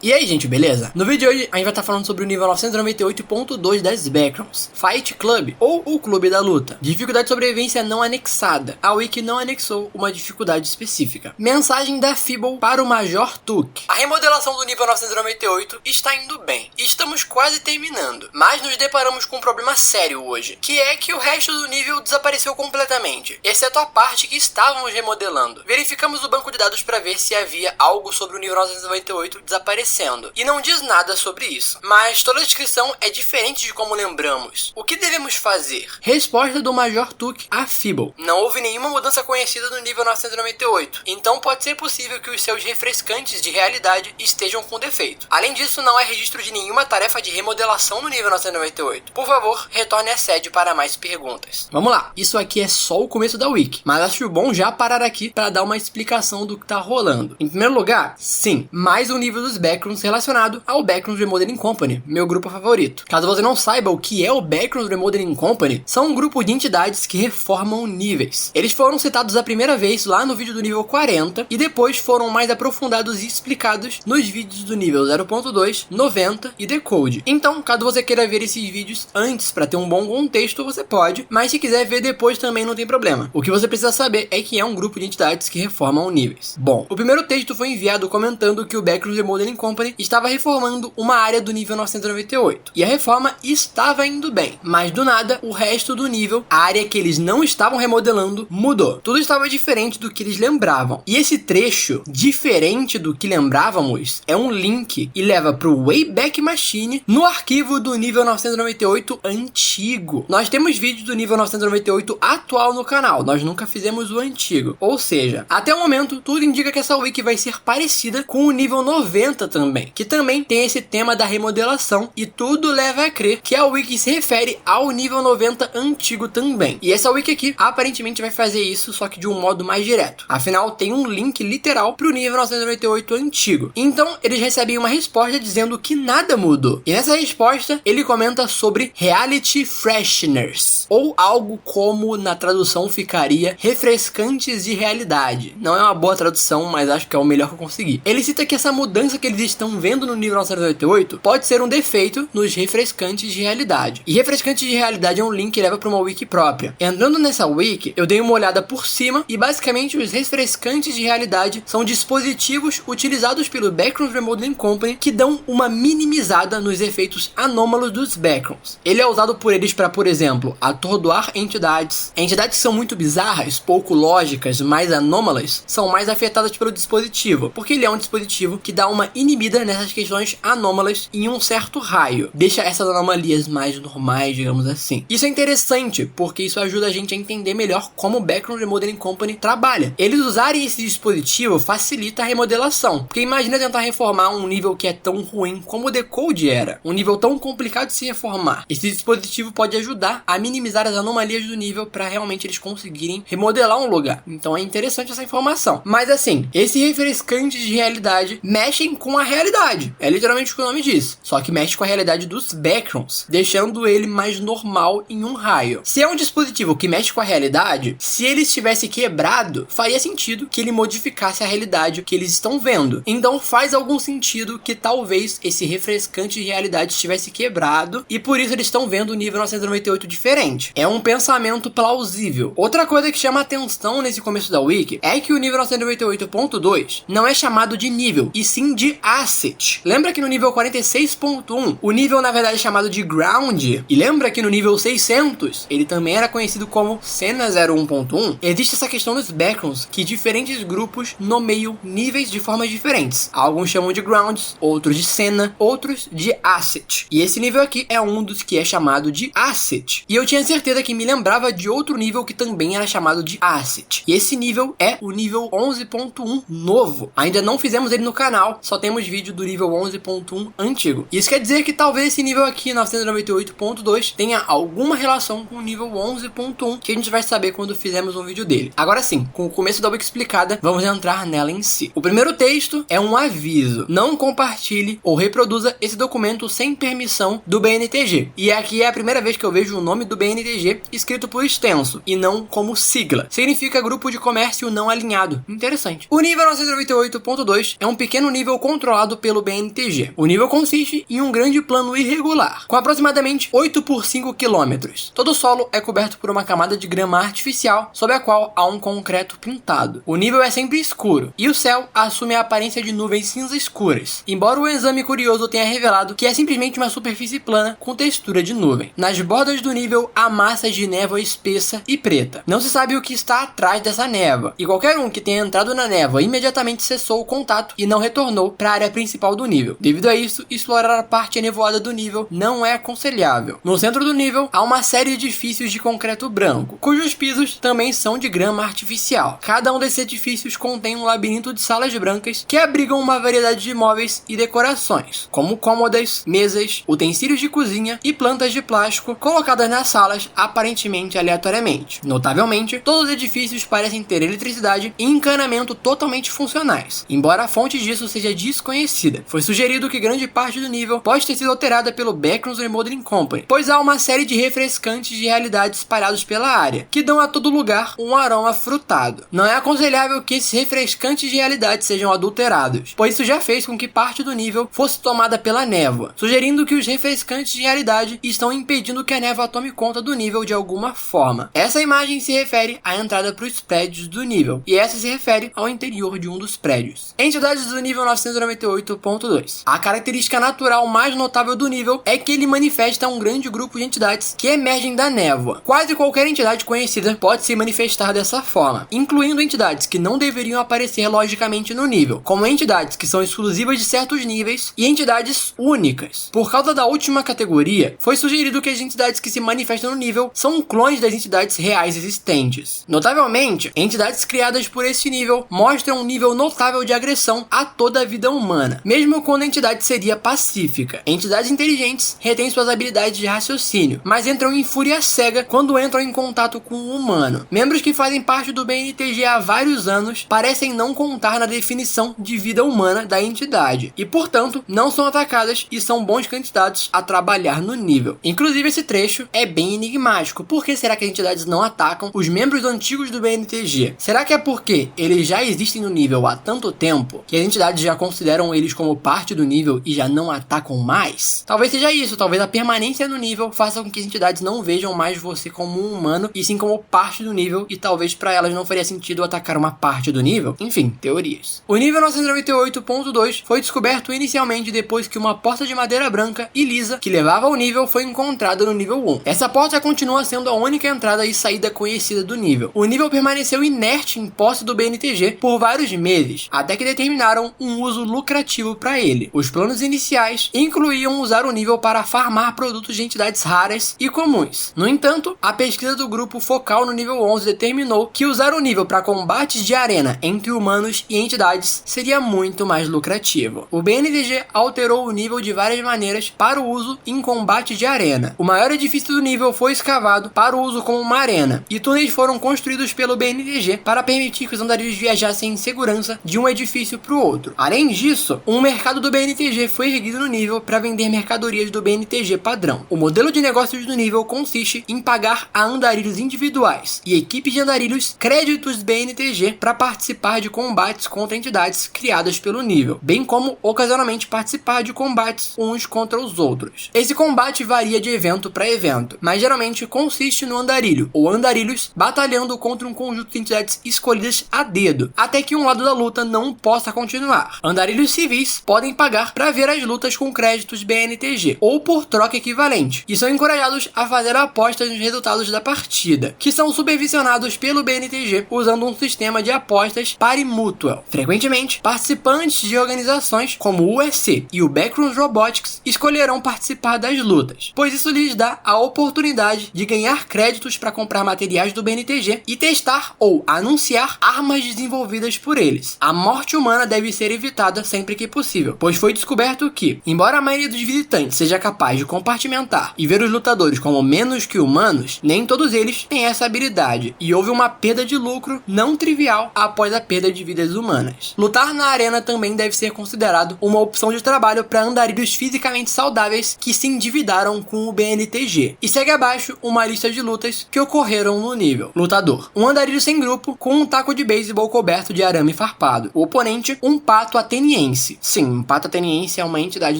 E aí, gente, beleza? No vídeo de hoje a gente vai estar falando sobre o nível 998.2 das Backrooms, Fight Club, ou o Clube da Luta. Dificuldade de sobrevivência não anexada. A Wiki não anexou uma dificuldade específica. Mensagem da Feeble para o Major Took. A remodelação do nível 998 está indo bem. Estamos quase terminando, mas nos deparamos com um problema sério hoje, que é que o resto do nível desapareceu completamente, exceto a parte que estávamos remodelando. Verificamos o banco de dados para ver se havia algo sobre o nível 998 desaparecendo. E não diz nada sobre isso, mas toda a descrição é diferente de como lembramos. O que devemos fazer? Resposta do Major Took a Feeble. Não houve nenhuma mudança conhecida no nível 998, então pode ser possível que os seus refrescantes de realidade estejam com defeito. Além disso, não há registro de nenhuma tarefa de remodelação no nível 998. Por favor, retorne à sede para mais perguntas. Vamos lá, isso aqui é só o começo da Wiki, mas acho bom já parar aqui para dar uma explicação do que tá rolando. Em primeiro lugar, sim, mais um nível dos Backrooms relacionado ao Backrooms Remodeling Company, meu grupo favorito. Caso você não saiba o que é o Backrooms Remodeling Company, são um grupo de entidades que reformam níveis. Eles foram citados a primeira vez lá no vídeo do nível 40 e depois foram mais aprofundados e explicados nos vídeos do nível 0.2, 90 e Decode. Então, caso você queira ver esses vídeos antes para ter um bom contexto, você pode, mas se quiser ver depois também não tem problema. O que você precisa saber é que é um grupo de entidades que reformam níveis. Bom, o primeiro texto foi enviado comentando que o Backrooms Remodeling Company estava reformando uma área do nível 998 e a reforma estava indo bem, mas do nada o resto do nível, a área que eles não estavam remodelando, mudou. Tudo estava diferente do que eles lembravam, e esse trecho diferente do que lembrávamos é um link e leva para o Wayback Machine no arquivo do nível 998 antigo. Nós temos vídeos do nível 998 atual no canal, nós nunca fizemos o antigo, ou seja, até o momento tudo indica que essa wiki vai ser parecida com o nível 90 também, que também tem esse tema da remodelação, e tudo leva a crer que a wiki se refere ao nível 90 antigo também. E essa wiki aqui aparentemente vai fazer isso, só que de um modo mais direto. Afinal, tem um link literal pro nível 998 antigo. Então, eles recebem uma resposta dizendo que nada mudou. E nessa resposta, ele comenta sobre Reality Fresheners, ou algo como na tradução ficaria refrescantes de realidade. Não é uma boa tradução, mas acho que é o melhor que eu consegui. Ele cita que essa mudança que eles estão vendo no nível 998 pode ser um defeito nos refrescantes de realidade. E refrescantes de realidade é um link que leva para uma wiki própria. Entrando nessa wiki, eu dei uma olhada por cima e basicamente os refrescantes de realidade são dispositivos utilizados pelo Backrooms Remodeling Company que dão uma minimizada nos efeitos anômalos dos Backrooms. Ele é usado por eles para, por exemplo, atordoar entidades. Entidades que são muito bizarras, pouco lógicas, mais anômalas, são mais afetadas pelo dispositivo, porque ele é um dispositivo que dá uma inibida nessas questões anômalas em um certo raio. Deixa essas anomalias mais normais, digamos assim. Isso é interessante, porque isso ajuda a gente a entender melhor como o Backrooms Remodeling Company trabalha. Eles usarem esse dispositivo facilita a remodelação, porque imagina tentar reformar um nível que é tão ruim como o Decode era. Um nível tão complicado de se reformar. Esse dispositivo pode ajudar a minimizar as anomalias do nível para realmente eles conseguirem remodelar um lugar. Então é interessante essa informação. Mas assim, esses refrescantes de realidade mexem com a realidade. É literalmente o que o nome diz. Só que mexe com a realidade dos Backrooms, deixando ele mais normal em um raio. Se é um dispositivo que mexe com a realidade, se ele estivesse quebrado, faria sentido que ele modificasse a realidade que eles estão vendo. Então faz algum sentido que talvez esse refrescante de realidade estivesse quebrado e por isso eles estão vendo o nível 998 diferente. É um pensamento plausível. Outra coisa que chama atenção nesse começo da wiki é que o nível 998.2 não é chamado de nível, e sim de asset. Lembra que no nível 46.1 o nível na verdade é chamado de ground, e lembra que no nível 600 ele também era conhecido como Cena 01.1? Existe essa questão dos Backrooms que diferentes grupos nomeiam níveis de formas diferentes. Alguns chamam de grounds, outros de cena, outros de asset. E esse nível aqui é um dos que é chamado de asset. E eu tinha certeza que me lembrava de outro nível que também era chamado de asset. E esse nível é o nível 11.1 novo. Ainda não fizemos ele no canal, só temos vídeo do nível 11.1 antigo. Isso quer dizer que talvez esse nível aqui, 998.2, tenha alguma relação com o nível 11.1, que a gente vai saber quando fizermos um vídeo dele. Agora sim, com o começo da wiki explicada, vamos entrar nela em si. O primeiro texto é um aviso: não compartilhe ou reproduza esse documento sem permissão do BNTG. E aqui é a primeira vez que eu vejo o nome do BNTG escrito por extenso e não como sigla. Significa Grupo de Comércio Não Alinhado. Interessante. O nível 998.2 é um pequeno nível controlado controlado pelo BNTG. O nível consiste em um grande plano irregular, com aproximadamente 8 por 5 km. Todo o solo é coberto por uma camada de grama artificial, sob a qual há um concreto pintado. O nível é sempre escuro, e o céu assume a aparência de nuvens cinza escuras, embora o exame curioso tenha revelado que é simplesmente uma superfície plana com textura de nuvem. Nas bordas do nível há massas de névoa espessa e preta. Não se sabe o que está atrás dessa névoa, e qualquer um que tenha entrado na névoa imediatamente cessou o contato e não retornou para a área principal do nível. Devido a isso, explorar a parte nevoada do nível não é aconselhável. No centro do nível há uma série de edifícios de concreto branco, cujos pisos também são de grama artificial. Cada um desses edifícios contém um labirinto de salas brancas que abrigam uma variedade de móveis e decorações, como cômodas, mesas, utensílios de cozinha e plantas de plástico colocadas nas salas aparentemente aleatoriamente. Notavelmente, todos os edifícios parecem ter eletricidade e encanamento totalmente funcionais, embora a fonte disso seja desconhecida. Foi sugerido que grande parte do nível pode ter sido alterada pelo Backrooms Remodeling Company, pois há uma série de refrescantes de realidade espalhados pela área, que dão a todo lugar um aroma frutado. Não é aconselhável que esses refrescantes de realidade sejam adulterados, pois isso já fez com que parte do nível fosse tomada pela névoa, sugerindo que os refrescantes de realidade estão impedindo que a névoa tome conta do nível de alguma forma. Essa imagem se refere à entrada para os prédios do nível, e essa se refere ao interior de um dos prédios. Entidades do nível 998.2. A característica natural mais notável do nível é que ele manifesta um grande grupo de entidades que emergem da névoa. Quase qualquer entidade conhecida pode se manifestar dessa forma, incluindo entidades que não deveriam aparecer logicamente no nível, como entidades que são exclusivas de certos níveis e entidades únicas. Por causa da última categoria, foi sugerido que as entidades que se manifestam no nível são clones das entidades reais existentes. Notavelmente, entidades criadas por esse nível mostram um nível notável de agressão a toda a vida humana, mesmo quando a entidade seria pacífica. Entidades inteligentes retêm suas habilidades de raciocínio, mas entram em fúria cega quando entram em contato com o humano. Membros que fazem parte do BNTG há vários anos parecem não contar na definição de vida humana da entidade, e portanto não são atacadas e são bons candidatos a trabalhar no nível. Inclusive esse trecho é bem enigmático. Por que será que as entidades não atacam os membros antigos do BNTG? Será que é porque eles já existem no nível há tanto tempo que as entidades já consideram eles como parte do nível e já não atacam mais? Talvez seja isso, talvez a permanência no nível faça com que as entidades não vejam mais você como um humano e sim como parte do nível, e talvez para elas não faria sentido atacar uma parte do nível. Enfim, teorias. O nível 998.2 foi descoberto inicialmente depois que uma porta de madeira branca e lisa que levava ao nível foi encontrada no nível 1. Essa porta continua sendo a única entrada e saída conhecida do nível. O nível permaneceu inerte em posse do BNTG por vários meses, até que determinaram um uso lucrativo para ele. Os planos iniciais incluíam usar o nível para farmar produtos de entidades raras e comuns. No entanto, a pesquisa do grupo focal no nível 11 determinou que usar o nível para combates de arena entre humanos e entidades seria muito mais lucrativo. O BNTG alterou o nível de várias maneiras para o uso em combate de arena. O maior edifício do nível foi escavado para o uso como uma arena, e túneis foram construídos pelo BNTG para permitir que os andarilhos viajassem em segurança de um edifício para o outro. Além disso, um mercado do BNTG foi erguido no nível para vender mercadorias do BNTG padrão. O modelo de negócios do nível consiste em pagar a andarilhos individuais e equipes de andarilhos créditos BNTG para participar de combates contra entidades criadas pelo nível, bem como ocasionalmente participar de combates uns contra os outros. Esse combate varia de evento para evento, mas geralmente consiste no andarilho ou andarilhos batalhando contra um conjunto de entidades escolhidas a dedo, até que um lado da luta não possa continuar. Andarilhos civis podem pagar para ver as lutas com créditos BNTG ou por troca equivalente, e são encorajados a fazer apostas nos resultados da partida, que são supervisionados pelo BNTG usando um sistema de apostas pari-mutual. Frequentemente, participantes de organizações como o USC e o Backrooms Robotics escolherão participar das lutas, pois isso lhes dá a oportunidade de ganhar créditos para comprar materiais do BNTG e testar ou anunciar armas desenvolvidas por eles. A morte humana deve ser evitada sempre que possível, pois foi descoberto que, embora a maioria dos visitantes seja capaz de compartimentar e ver os lutadores como menos que humanos, nem todos eles têm essa habilidade, e houve uma perda de lucro não trivial após a perda de vidas humanas. Lutar na arena também deve ser considerado uma opção de trabalho para andarilhos fisicamente saudáveis que se endividaram com o BNTG. E segue abaixo uma lista de lutas que ocorreram no nível. Lutador: um andarilho sem grupo com um taco de beisebol coberto de arame farpado. O oponente: um pato ateniense. Ateniense. Sim, o Pato Ateniense é uma entidade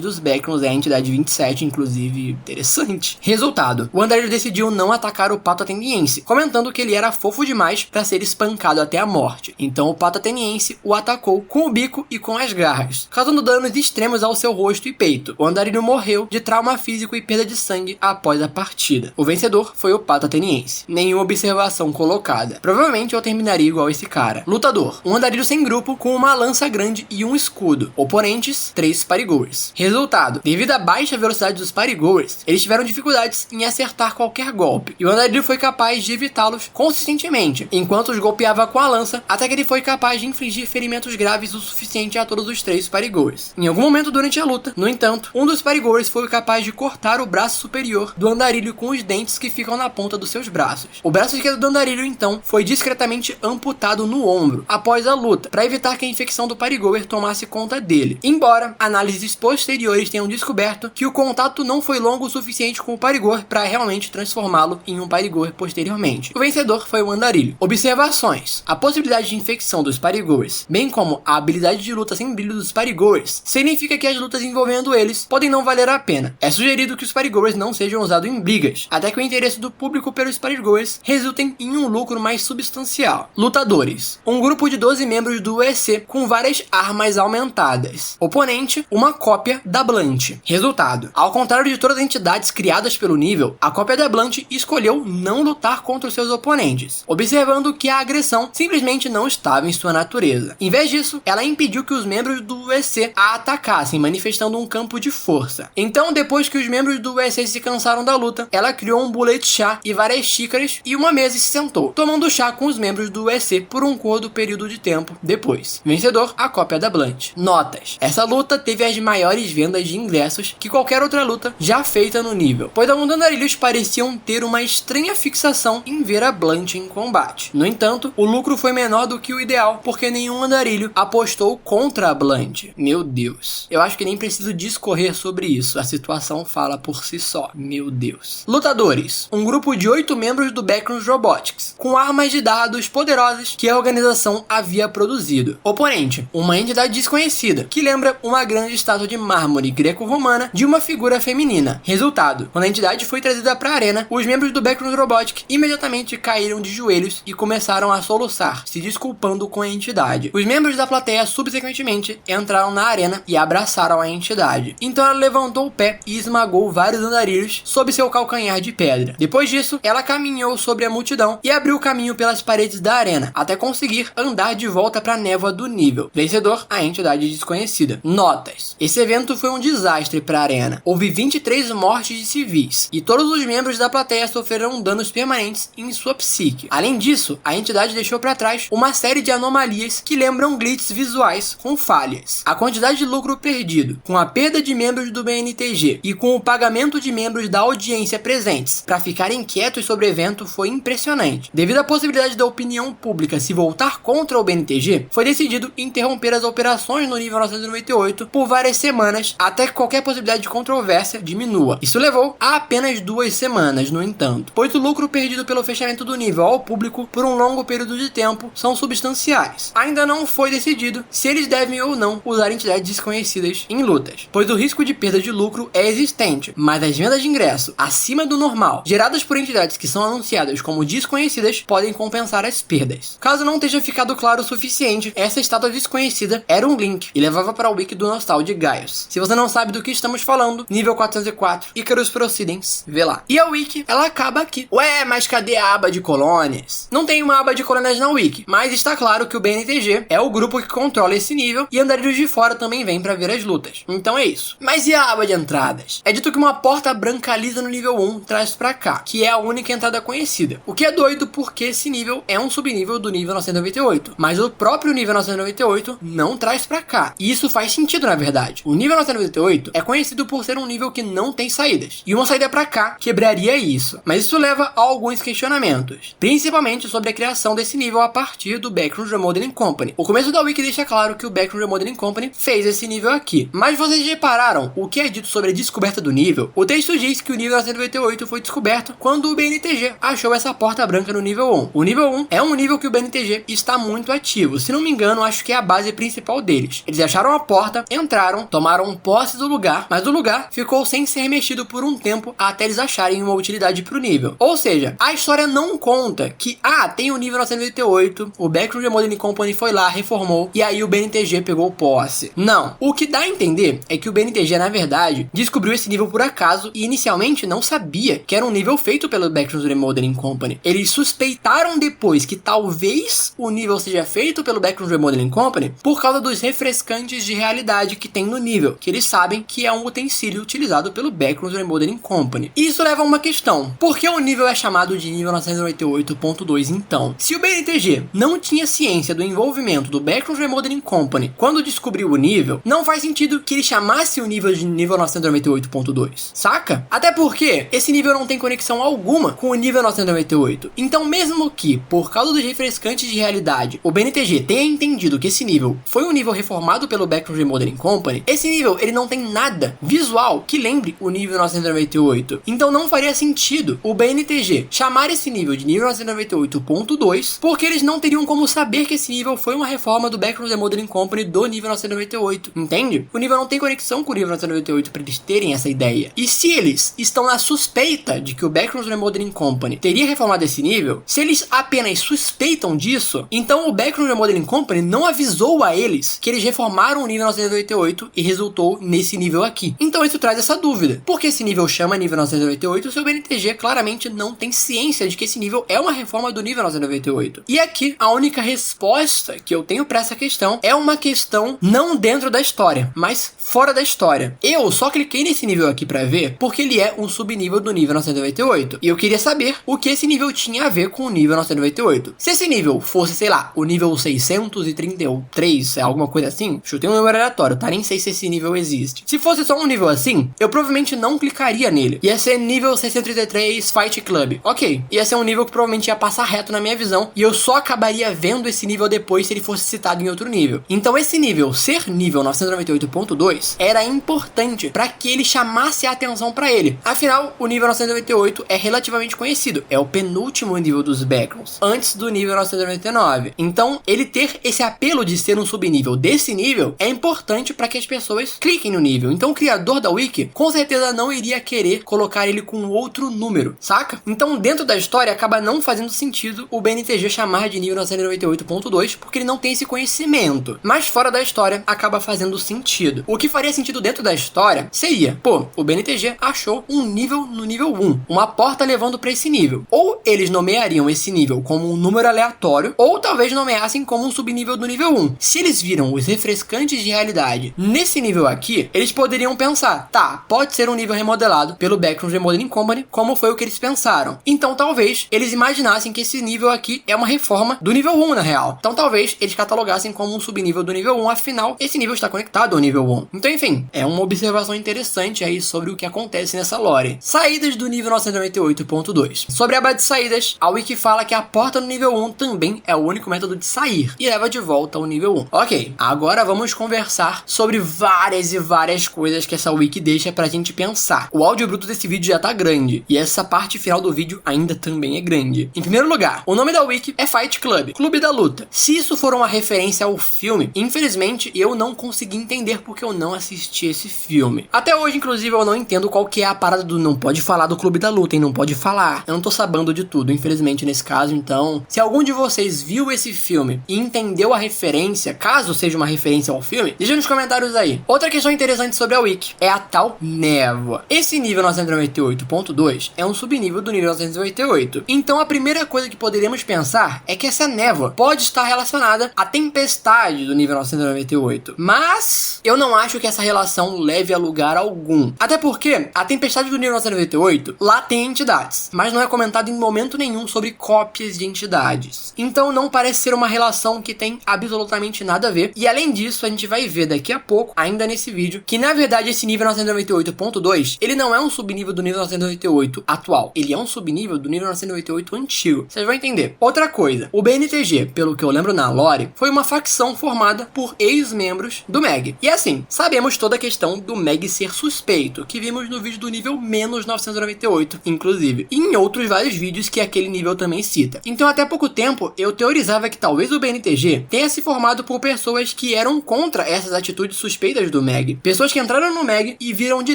dos Backrooms, é a entidade 27, inclusive interessante. Resultado, o Andarilho decidiu não atacar o Pato Ateniense, comentando que ele era fofo demais para ser espancado até a morte. Então o Pato Ateniense o atacou com o bico e com as garras, causando danos extremos ao seu rosto e peito. O Andarilho morreu de trauma físico e perda de sangue após a partida. O vencedor foi o Pato Ateniense. Nenhuma observação colocada. Provavelmente eu terminaria igual esse cara. Lutador. Um Andarilho sem grupo com uma lança grande e um escudo. Oponentes, 3 Partygoers. Resultado. Devido à baixa velocidade dos Partygoers, eles tiveram dificuldades em acertar qualquer golpe. E o Andarilho foi capaz de evitá-los consistentemente, enquanto os golpeava com a lança, até que ele foi capaz de infligir ferimentos graves o suficiente a todos os 3 Partygoers. Em algum momento durante a luta, no entanto, um dos Partygoers foi capaz de cortar o braço superior do Andarilho com os dentes que ficam na ponta dos seus braços. O braço esquerdo do Andarilho, então, foi discretamente amputado no ombro após a luta, para evitar que a infecção do Partygoer tomasse conta dele. Embora análises posteriores tenham descoberto que o contato não foi longo o suficiente com o Partygoer para realmente transformá-lo em um Partygoer posteriormente. O vencedor foi o Andarilho. Observações. A possibilidade de infecção dos Partygoers, bem como a habilidade de luta sem brilho dos Partygoers, significa que as lutas envolvendo eles podem não valer a pena. É sugerido que os Partygoers não sejam usados em brigas, até que o interesse do público pelos Partygoers resultem em um lucro mais substancial. Lutadores. Um grupo de 12 membros do EC com várias armas aumentadas. Oponente, uma cópia da Blunt. Resultado. Ao contrário de todas as entidades criadas pelo nível, a cópia da Blunt escolheu não lutar contra os seus oponentes, observando que a agressão simplesmente não estava em sua natureza. Em vez disso, ela impediu que os membros do EC a atacassem, manifestando um campo de força. Então, depois que os membros do EC se cansaram da luta, ela criou um bullet chá e várias xícaras e uma mesa e se sentou, tomando chá com os membros do EC por um curto período de tempo depois. Vencedor, a cópia da Blunt. Notas. Essa luta teve as maiores vendas de ingressos que qualquer outra luta já feita no nível, pois alguns andarilhos pareciam ter uma estranha fixação em ver a Blunt em combate. No entanto, o lucro foi menor do que o ideal, porque nenhum andarilho apostou contra a Blunt. Meu Deus. Eu acho que nem preciso discorrer sobre isso, a situação fala por si só. Meu Deus. Lutadores. Um grupo de 8 membros do Backrooms Robotics, com armas de dados poderosas que a organização havia produzido. Oponente. Uma entidade desconhecida, que lembra uma grande estátua de mármore greco-romana de uma figura feminina. Resultado. Quando a entidade foi trazida para a arena, os membros do Backrooms Robotics imediatamente caíram de joelhos e começaram a soluçar, se desculpando com a entidade. Os membros da plateia subsequentemente entraram na arena e abraçaram a entidade. Então ela levantou o pé e esmagou vários andarilhos sob seu calcanhar de pedra. Depois disso, ela caminhou sobre a multidão e abriu caminho pelas paredes da arena, até conseguir andar de volta para a névoa do nível. Vencedor, a entidade desconhecida. Notas. Esse evento foi um desastre para a arena. Houve 23 mortes de civis, e todos os membros da plateia sofreram danos permanentes em sua psique. Além disso, a entidade deixou para trás uma série de anomalias que lembram glitches visuais com falhas. A quantidade de lucro perdido, com a perda de membros do BNTG e com o pagamento de membros da audiência presentes para ficarem quietos sobre o evento foi impressionante. Devido à possibilidade da opinião pública se voltar contra o BNTG, foi decidido interromper as operações no nível 998 por várias semanas até que qualquer possibilidade de controvérsia diminua. Isso levou a apenas 2 semanas, no entanto, pois o lucro perdido pelo fechamento do nível ao público por um longo período de tempo são substanciais. Ainda não foi decidido se eles devem ou não usar entidades desconhecidas em lutas, pois o risco de perda de lucro é existente, mas as vendas de ingresso acima do normal, geradas por entidades que são anunciadas como desconhecidas, podem compensar as perdas. Caso não tenha ficado claro o suficiente, essa estátua desconhecida era um link e levava para o wiki do Nostalgic Gaius. Se você não sabe do que estamos falando, nível 404, Icarus Proceedings, vê lá. E a wiki, ela acaba aqui. Ué, mas cadê a aba de colônias? Não tem uma aba de colônias na wiki, mas está claro que o BNTG é o grupo que controla esse nível e andarilhos de fora também vêm para ver as lutas. Então é isso. Mas e a aba de entradas? É dito que uma porta branca lisa no nível 1 traz pra cá, que é a única entrada conhecida. O que é doido porque esse nível é um subnível do nível 998, mas o próprio nível 998 não traz pra cá. E isso faz sentido na verdade. O nível 998 é conhecido por ser um nível que não tem saídas, e uma saída pra cá quebraria isso. Mas isso leva a alguns questionamentos, principalmente sobre a criação desse nível a partir do Backrooms Remodeling Company. O começo da wiki deixa claro que o Backrooms Remodeling Company fez esse nível aqui. Mas vocês repararam o que é dito sobre a descoberta do nível? O texto diz que o nível 998 foi descoberto quando o BNTG achou essa porta branca no nível 1. O nível 1 é um nível que o BNTG está muito ativo. Se não me engano, acho que é a base principal deles. deles. Eles acharam a porta, entraram, tomaram posse do lugar, mas o lugar ficou sem ser mexido por um tempo até eles acharem uma utilidade pro nível. Ou seja, a história não conta que, tem o nível 988, o Backroom Remodeling Company foi lá, reformou, e aí o BNTG pegou posse. Não. O que dá a entender é que o BNTG, na verdade, descobriu esse nível por acaso e inicialmente não sabia que era um nível feito pelo Backroom Remodeling Company. Eles suspeitaram depois que talvez o nível seja feito pelo Backroom Remodeling Company por causa dos refrescantes de realidade que tem no nível, que eles sabem que é um utensílio utilizado pelo Backroom Remodeling Company. E isso leva a uma questão. Por que o nível é chamado de nível 988.2 então? Se o BNTG não tinha ciência do envolvimento do Backroom Remodeling Company quando descobriu o nível, não faz sentido que ele chamasse o nível de nível 998.2, saca? Até porque esse nível não tem conexão alguma com o nível 998. Então mesmo que, por causa dos refrescantes de realidade, o BNTG tenha entendido que esse nível foi um nível reformado pelo Backroom Remodeling Company, esse nível ele não tem nada visual que lembre o nível 998. Então não faria sentido o BNTG chamar esse nível de nível 998.2, porque eles não teriam como saber que esse nível foi uma reforma do Backroom Remodeling Company do nível 998, entende? O nível não tem conexão com o nível 998 para eles terem essa ideia. E se eles estão na suspeita de que o Backroom Remodeling Company teria reformado esse nível, se eles apenas suspeitam disso, então o Backroom Remodeling Company não avisou a eles que eles reformaram o nível 998 e resultou nesse nível aqui. Então isso traz essa dúvida. Por que esse nível chama nível 998 se o BNTG claramente não tem ciência de que esse nível é uma reforma do nível 998? E aqui a única resposta que eu tenho para essa questão é uma questão não dentro da história, mas fora da história. Eu só cliquei nesse nível aqui para ver porque ele é um subnível do nível 998 e eu queria saber o que esse nível tinha a ver com o nível 998. Se esse nível fosse, sei lá, o nível 633, alguma coisa assim, chutei um número aleatório, tá? Nem sei se esse nível existe. Se fosse só um nível assim, eu provavelmente não clicaria nele. Ia ser nível 633 Fight Club. Ok, ia ser um nível que provavelmente ia passar reto na minha visão e eu só acabaria vendo esse nível depois se ele fosse citado em outro nível. Então esse nível ser nível 998.2 era importante para que ele chamasse a atenção para ele. Afinal, o nível 998 é relativamente conhecido, é o penúltimo nível dos Backrooms, antes do nível 999. Então, ele ter esse apelo de ser um subnível desse nível é importante para que as pessoas cliquem no nível. Então, o criador da wiki com certeza não iria querer colocar ele com outro número, saca? Então, dentro da história, acaba não fazendo sentido o BNTG chamar de nível 998.2 porque ele não tem esse conhecimento. Mas fora da história, acaba fazendo sentido. O que faria sentido dentro da história seria, o BNTG achou um nível no nível 1, uma porta levando para esse nível. Ou eles nomeariam esse nível como um número aleatório, ou talvez nomeassem como um subnível do nível 1. Se eles viram os refrescantes de realidade nesse nível aqui, eles poderiam pensar, tá, pode ser um nível remodelado pelo Backroom Remodeling Company, como foi o que eles pensaram. Então talvez eles imaginassem que esse nível aqui é uma reforma do nível 1 na real. Então talvez eles catalogassem como um subnível do nível 1, afinal esse nível está conectado ao nível 1. Então enfim, é uma observação interessante aí sobre o que acontece nessa lore. Saídas do nível 998.2. Sobre a aba de saídas, a wiki fala que a porta no nível 1 também é o único método de sair e leva de volta ao nível 1. Ok, agora vamos conversar sobre várias e várias coisas que essa wiki deixa pra gente pensar. O áudio bruto desse vídeo já tá grande e essa parte final do vídeo ainda também é grande. Em primeiro lugar, o nome da wiki é Fight Club, Clube da Luta. Se isso for uma referência ao filme, infelizmente eu não consegui entender porque eu não assisti esse filme. Até hoje, inclusive, eu não entendo qual que é a parada do não pode falar do Clube da Luta, hein? Não pode falar. Eu não tô sabendo de tudo, infelizmente, nesse caso. Então, se algum de vocês viu esse filme e entendeu a referência, caso seja uma referência ao filme, deixa nos comentários aí. Outra questão interessante sobre a wiki é a tal névoa. Esse nível 998.2 é um subnível do nível 988. Então, a primeira coisa que poderíamos pensar é que essa névoa pode estar relacionada à tempestade do nível 998. Mas eu não acho que essa relação leve a lugar algum. Até porque a tempestade do nível 998 lá tem entidades, mas não é comentado em momento nenhum sobre cópias de entidades. Então não parece ser uma relação que tem absolutamente nada a ver. E além disso, a gente vai ver daqui a pouco, ainda nesse vídeo, que na verdade esse nível 998.2 ele não é um subnível do nível 998 atual. Ele é um subnível do nível 998 antigo. Vocês vão entender. Outra coisa, o BNTG, pelo que eu lembro na lore, foi uma facção formada por ex-membros do MEG. E assim, sabemos toda a questão do MEG ser suspeito, que vimos no vídeo do nível menos 998, inclusive. E em outros vários vídeos que aquele nível também cita. Então até pouco tempo, eu teorizava que talvez o BNTG tenha se formado por pessoas que eram contra essas atitudes suspeitas do Meg. Pessoas que entraram no Meg e viram de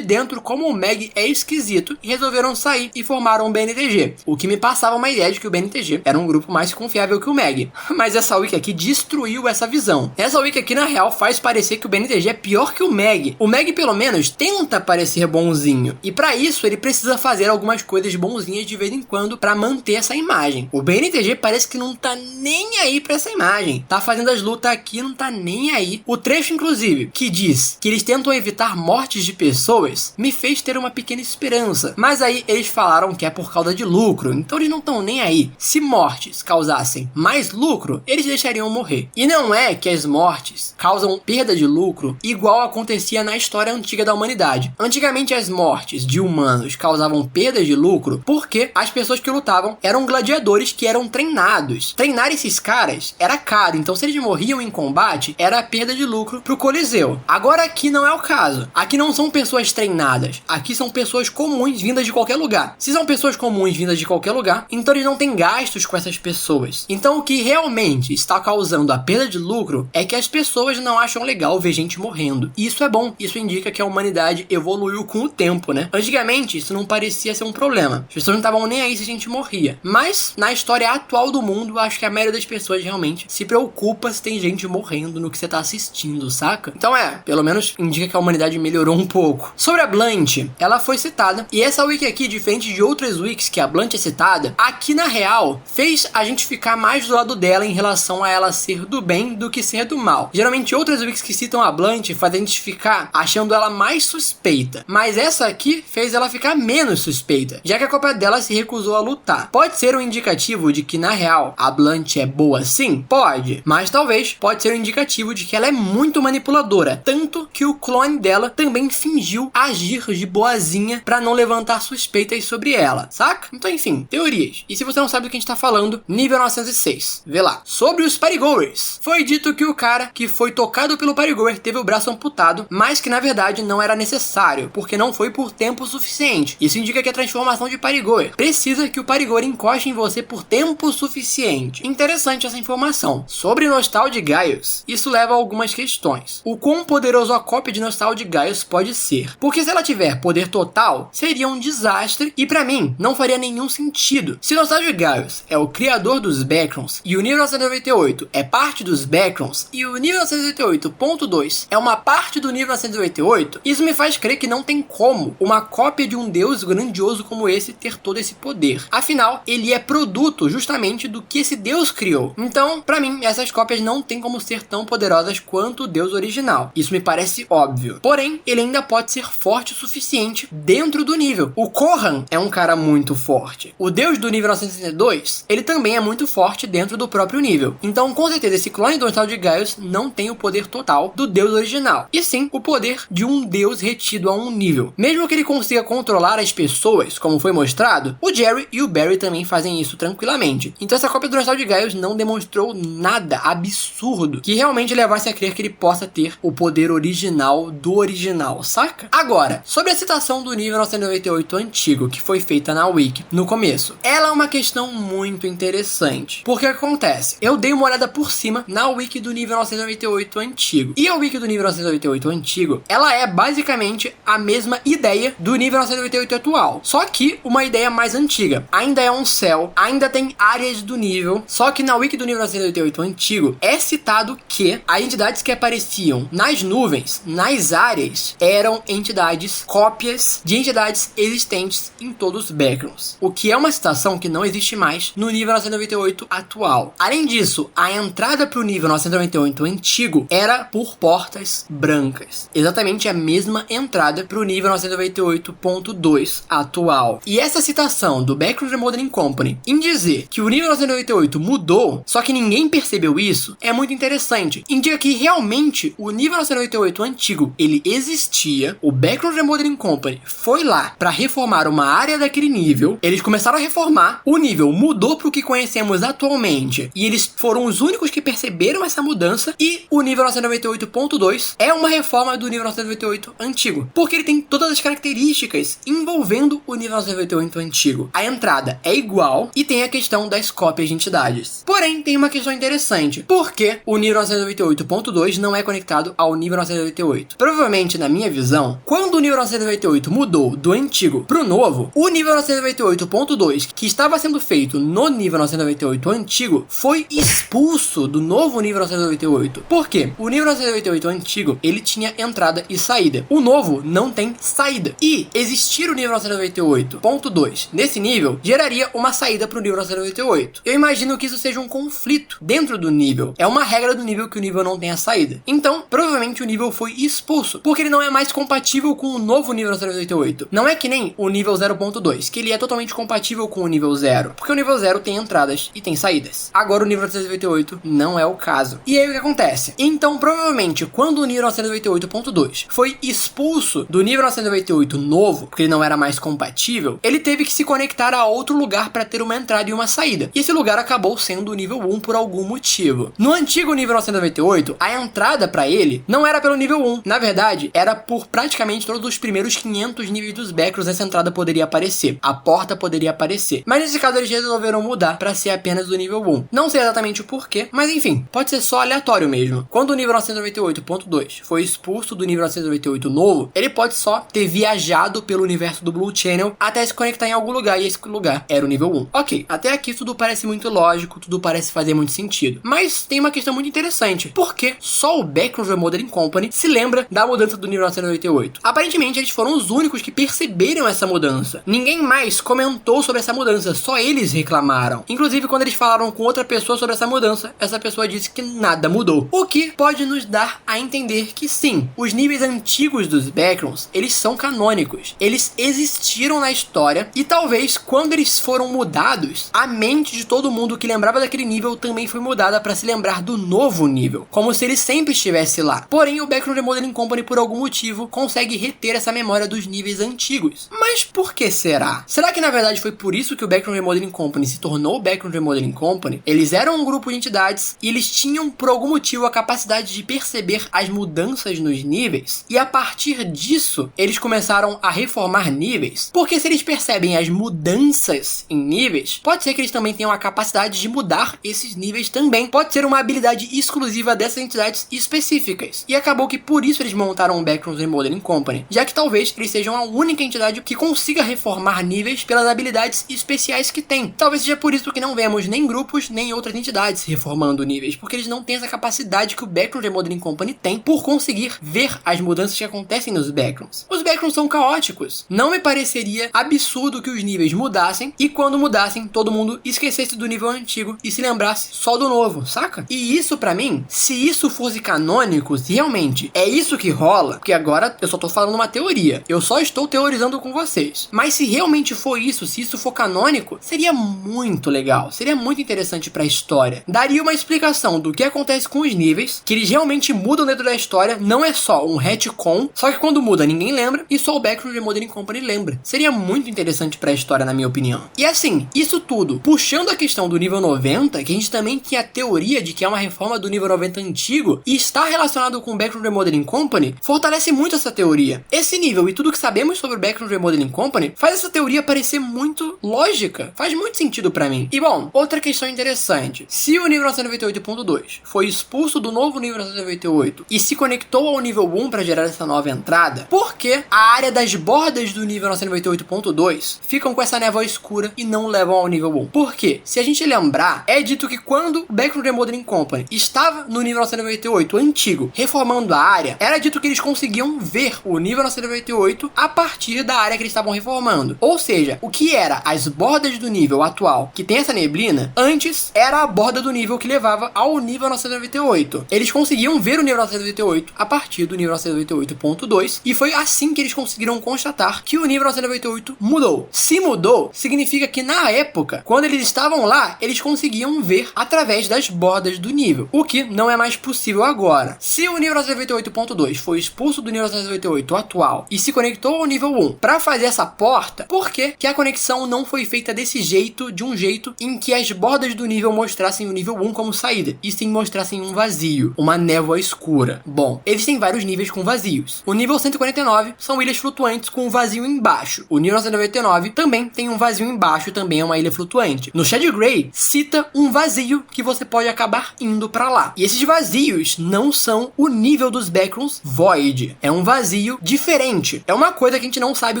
dentro como o Meg é esquisito e resolveram sair e formaram o BNTG, o que me passava uma ideia de que o BNTG era um grupo mais confiável que o Meg. Mas essa wiki aqui destruiu essa visão. Essa wiki aqui, na real, faz parecer que o BNTG é pior que o Meg. O Meg, pelo menos, tenta parecer bonzinho. E pra isso, ele precisa fazer algumas coisas bonzinhas de vez em quando pra manter essa imagem. O BNTG parece que não tá nem aí pra essa imagem. Tá fazendo as lutas aqui, não tá nem aí. O trecho, inclusive, que diz que eles tentam evitar mortes de pessoas, me fez ter uma pequena esperança. Mas aí eles falaram que é por causa de lucro, então eles não estão nem aí. Se mortes causassem mais lucro, eles deixariam morrer. E não é que as mortes causam perda de lucro igual acontecia na história antiga da humanidade. Antigamente as mortes de humanos causavam perdas de lucro porque as pessoas que lutavam eram gladiadores que eram treinados. Treinar esses caras era caro, então se eles morriam em combate, era perda de lucro pro Coliseu. Agora aqui não é o caso. Aqui não são pessoas treinadas. Aqui são pessoas comuns vindas de qualquer lugar. Se são pessoas comuns vindas de qualquer lugar, então eles não têm gastos com essas pessoas. Então o que realmente está causando a perda de lucro é que as pessoas não acham legal ver gente morrendo. E isso é bom. Isso indica que a humanidade evoluiu com o tempo, né? Antigamente isso não parecia ser um problema. As pessoas não estavam nem aí se a gente morria. Mas na história atual do mundo, acho que a maioria das pessoas realmente se preocupa se tem gente morrendo no que você tá assistindo, saca? Então pelo menos indica que a humanidade melhorou um pouco. Sobre a Blunt, ela foi citada, e essa wiki aqui, diferente de outras wikis que a Blunt é citada, aqui na real, fez a gente ficar mais do lado dela em relação a ela ser do bem do que ser do mal. Geralmente outras wikis que citam a Blunt fazem a gente ficar achando ela mais suspeita, mas essa aqui fez ela ficar menos suspeita, já que a cópia dela se recusou a lutar. Pode ser um indicativo de que na real a Blunt é boa sim? Pode, mas talvez pode ser um indicativo de que ela é muito manipuladora, tanto que o clone dela também fingiu agir de boazinha pra não levantar suspeitas sobre ela, saca? Então enfim, teorias. E se você não sabe do que a gente tá falando, nível 906, vê lá. Sobre os Partygoers, foi dito que o cara que foi tocado pelo Partygoer teve o braço amputado, mas que na verdade não era necessário, porque não foi por tempo suficiente. Isso indica que a transformação de Partygoer precisa que o Partygoer encoste em você por tempo suficiente. Interessante essa informação. Sobre Nostalgia Gaius, isso leva a algumas questões. O quão poderoso a cópia de Nostalgia Gaius pode ser? Porque se ela tiver poder total, seria um desastre e pra mim não faria nenhum sentido. Se Nostalgia Gaius é o criador dos Backrooms e o nível 998 é parte dos Backrooms e o nível 998.2 é uma parte do nível 998, isso me faz crer que não tem como uma cópia de um deus grandioso como esse ter todo esse poder. Afinal, ele é produto justamente do que esse deus criou. Então, pra mim, essas cópias não tem como ser tão poderosas quanto o deus original. Isso me parece óbvio. Porém, ele ainda pode ser forte o suficiente dentro do nível. O Kohan é um cara muito forte. O deus do nível 962, ele também é muito forte dentro do próprio nível. Então, com certeza, esse clone do Nostalgia Gaius não tem o poder total do deus original, e sim o poder de um deus retido a um nível. Mesmo que ele consiga controlar as pessoas, como foi mostrado, o Jerry e o Barry também fazem isso tranquilamente. Então essa cópia do Nostalgia Gaius não demonstrou nada absurdo que realmente levasse a crer que ele possa ter o poder original do original, saca? Agora, sobre a citação do nível 998 antigo que foi feita na wiki no começo, ela é uma questão muito interessante. Porque acontece, eu dei uma olhada por cima na wiki do nível 998 antigo, e a wiki do nível 998 antigo, ela é basicamente a mesma ideia do nível 998 atual, só que uma ideia mais antiga. Ainda é um céu, ainda tem áreas do nível, só que na wiki do nível 998 antigo é citado que as entidades que apareciam nas nuvens, nas áreas, eram entidades, cópias de entidades existentes em todos os Backrooms, o que é uma citação que não existe mais no nível 998 atual. Além disso, a entrada para o nível 998 antigo era por portas brancas, exatamente a mesma entrada para o nível 998.2 atual. E essa citação do Backrooms Remodeling Company em dizer que o nível 998 mudou, só que ninguém percebeu isso, é muito interessante. Indica que realmente o nível 998 antigo, ele existia, o Backrooms Remodeling Company foi lá para reformar uma área daquele nível, eles começaram a reformar, o nível mudou para o que conhecemos atualmente, e eles foram os únicos que perceberam essa mudança, e o nível 998.2 é uma reforma do nível 998 antigo, porque ele tem todas as características envolvendo o nível 998 antigo. A entrada é igual e tem a questão das cópias de entidades. Porém, tem uma questão interessante, porque o nível 1998.2 não é conectado ao nível 998. Provavelmente, na minha visão, quando o nível 998 mudou do antigo pro novo, o nível 998.2, que estava sendo feito no nível 998 antigo, foi expulso do novo nível 998. Por quê? O nível 998 antigo, ele tinha entrada e saída. O novo não tem saída. E existir o nível 998.2 nesse nível geraria uma saída pro nível 998. Eu imagino que isso seja um conflito dentro do nível. É uma regra do nível que o nível não tenha saída. Então, provavelmente o nível foi expulso, porque ele não é mais compatível com o novo nível 998. Não é que nem o nível 0.2, que ele é totalmente compatível com o nível 0, porque o nível 0 tem entradas e tem saídas. Agora o nível 998 não é o caso. E aí o que acontece? Então, provavelmente, quando o nível 998.2 foi expulso do nível 998 novo, porque ele não era mais compatível, ele teve que se conectar a outro lugar para ter uma entrada e uma saída. E esse lugar acabou sendo o nível 1 por algum motivo. No antigo nível 998, a entrada para ele não era pelo nível 1. Na verdade, era por praticamente todos os primeiros 500 níveis dos Backrooms essa entrada poderia aparecer. A porta poderia aparecer. Mas nesse caso eles resolveram mudar para ser apenas do nível 1. Não sei exatamente o porquê, mas enfim, pode ser só aleatório mesmo. Quando o nível 998.2 foi expulso do nível 998 novo, ele pode só ter viajado pelo universo do Blue Channel até se conectar em algum lugar, e esse lugar era o nível 1. Ok, até aqui tudo parece muito lógico, tudo parece fazer muito sentido. Mas tem uma questão muito interessante. Por que só o Backrooms Remodeling Company se lembra da mudança do nível 998? Aparentemente eles foram os únicos que perceberam essa mudança. Ninguém mais comentou sobre essa mudança, só eles reclamaram. Inclusive, quando eles falaram com outra pessoa sobre essa mudança, essa pessoa disse que nada mudou. O que pode nos dar a entender que sim, os níveis antigos dos Backrooms, eles são canônicos. Eles existiram na história e talvez quando eles foram mudados, a mente de todo mundo que lembrava daquele nível também foi mudada para se lembrar do novo nível, como se ele sempre estivesse lá. Porém, o Backrooms Remodeling Company, por algum motivo, consegue reter essa memória dos níveis antigos. Mas por que será? Será que na verdade foi por isso que o Backrooms Remodeling Company se tornou o Backrooms Remodeling Company? Eles eram um grupo de entidades e eles tinham, por algum motivo, a capacidade de perceber as mudanças nos níveis, e a partir disso, eles começaram a reformar níveis, porque se eles percebem as mudanças em níveis, pode ser que eles também tenham a capacidade de mudar esses níveis também. Pode ser uma habilidade exclusiva dessas entidades específicas. E acabou que por isso eles montaram o Backrooms Remodeling Company, já que talvez eles sejam a única entidade que consiga reformar níveis pelas habilidades especiais que tem. Talvez seja por isso que não vemos nem grupos, nem outras entidades reformando níveis, porque eles não têm essa capacidade que o Backrooms Remodeling Company tem por conseguir ver as mudanças que acontecem nos Backrooms. Os Backrooms são caóticos. Não me pareceria absurdo que os níveis mudassem e quando mudassem, todo mundo esquecesse do nível antigo e se lembrasse só do novo, saca? E isso pra mim, se isso fosse canônico, se realmente é isso que rola, porque agora eu só tô falando uma teoria, eu só estou teorizando com vocês, mas se realmente for isso, se isso for canônico, seria muito legal, seria muito interessante pra história. Daria uma explicação do que acontece com os níveis, que eles realmente mudam dentro da história, não é só um retcon, só que quando muda ninguém lembra, e só o Backrooms Remodeling Company lembra. Seria muito interessante pra história, na minha opinião. E assim, isso tudo, puxando a questão do nível 90, que a gente também tinha a teoria de que é uma reforma do nível 90 antigo, e está relacionado com o Backrooms Remodeling Company, fortalece muito essa teoria. Esse nível e tudo que sabemos sobre o Backrooms Remodeling Company faz essa teoria parecer muito lógica, faz muito sentido pra mim. E bom, outra questão interessante, se o nível 998.2 foi expulso do novo nível 998 e se conectou ao nível 1 para gerar essa nova entrada, por que a área das bordas do nível 998.2 ficam com essa névoa escura e não levam ao nível 1? Porque, se a gente lembrar, é dito que quando o Backrooms Remodeling Company estava no nível 998 antigo, reformando a área, era dito que eles conseguiam ver o nível 998 a partir da área que eles estavam reformando. Ou seja, o que era as bordas do nível atual, que tem essa neblina, antes era a borda do nível que levava ao nível 998. Eles conseguiam ver o nível 998 a partir do nível 998.2 e foi assim que eles conseguiram constatar que o nível 998 mudou. Se mudou, significa que na época, quando eles estavam lá, eles conseguiam ver através das bordas do nível, o que não é mais possível agora. Se o nível 998.2 foi expulso do nível 998 atual e se conectou ao nível 1 para fazer essa porta, por que a conexão não foi feita desse jeito, de um jeito em que as bordas do nível mostrassem o nível 1 como saída e sim mostrassem um vazio, uma névoa escura? Bom, existem vários níveis com vazios. O nível 149 são ilhas flutuantes com um vazio embaixo. O nível 199 também tem um vazio embaixo, também é uma ilha flutuante. No Shadowgrey cita um vazio que você pode acabar indo pra lá. E esses vazios não são o nível dos Backrooms Void. É um vazio diferente. É uma coisa que a gente não sabe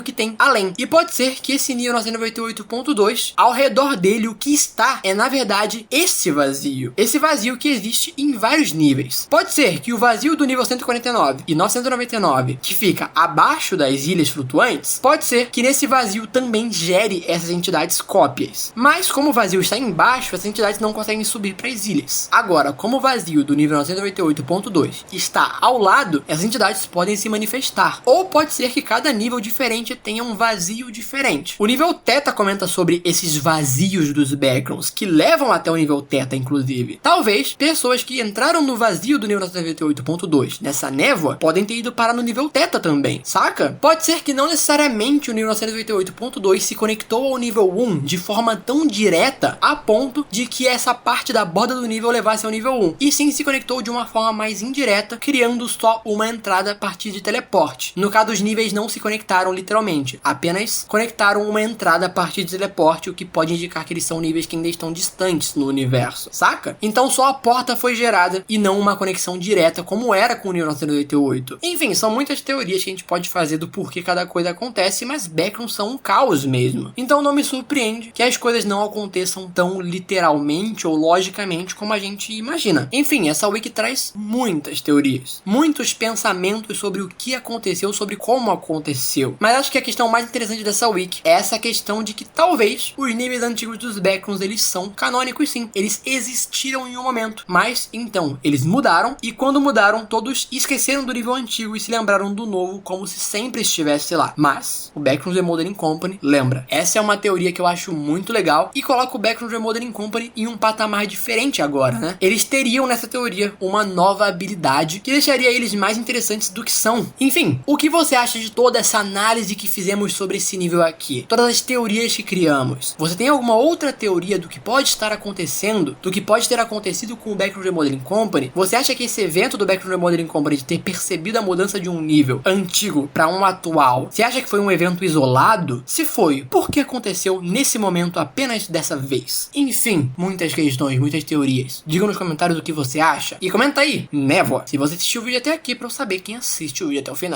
o que tem além. E pode ser que esse nível 998.2, ao redor dele, o que está é, na verdade, esse vazio. Esse vazio que existe em vários níveis. Pode ser que o vazio do nível 149 e 999, que fica abaixo das ilhas flutuantes, pode ser que nesse vazio também gere essas entidades cópias. Mas como o vazio está embaixo, essas entidades não conseguem subir para as ilhas. Agora, como o vazio do nível 998.2 está ao lado, essas entidades podem se manifestar. Ou pode ser que cada nível diferente tenha um vazio diferente. O nível Theta comenta sobre esses vazios dos Backrooms, que levam até o nível Theta, inclusive. Talvez pessoas que entraram no vazio do nível 998.2, nessa névoa, podem ter ido parar no nível Theta também, saca? Pode ser que não necessariamente o nível 998.2 se conectou ao nível 1 de forma tão direta a ponto de que essa parte da borda do nível levasse ao nível 1, e sim se conectou de uma forma mais indireta, criando só uma entrada a partir de teleporte. No caso, os níveis não se conectaram literalmente, apenas conectaram uma entrada a partir de teleporte, o que pode indicar que eles são níveis que ainda estão distantes no universo, saca? Então só a porta foi gerada e não uma conexão direta como era com o nível 988. Enfim, são muitas teorias que a gente pode fazer do porquê cada coisa acontece, mas Backrooms são um caos mesmo. Então não me surpreende que as coisas não aconteçam tão literalmente ou logicamente como a gente imagina. Enfim, essa wiki traz muitas teorias, muitos pensamentos sobre o que aconteceu, sobre como aconteceu. Mas acho que a questão mais interessante dessa wiki é essa questão de que talvez os níveis antigos dos Backrooms, eles são canônicos sim, eles existiram em um momento, mas então eles mudaram, e quando mudaram todos esqueceram do nível antigo e se lembraram do novo como se sempre estivesse lá. Mas o Backrooms Remodeling Company lembra. Essa é uma teoria que eu acho muito legal e coloca o Backrooms Remodeling Company em um patamar diferente agora, né? Eles teriam nessa teoria uma nova habilidade que deixaria eles mais interessantes do que são. Enfim, o que você acha de toda essa análise que fizemos sobre esse nível aqui? Todas as teorias que criamos. Você tem alguma outra teoria do que pode estar acontecendo? Do que pode ter acontecido com o Backrooms Remodeling Company? Você acha que esse evento do Backrooms Remodeling Company de ter percebido a mudança de um nível antigo para um atual, você acha que foi um evento isolado? Se foi, por que aconteceu nesse momento apenas dessa vez? Enfim, muitas questões, muitas teorias. Diga nos comentários o que você acha e comenta aí, névoa, se você assistiu o vídeo até aqui para eu saber quem assiste o vídeo até o final.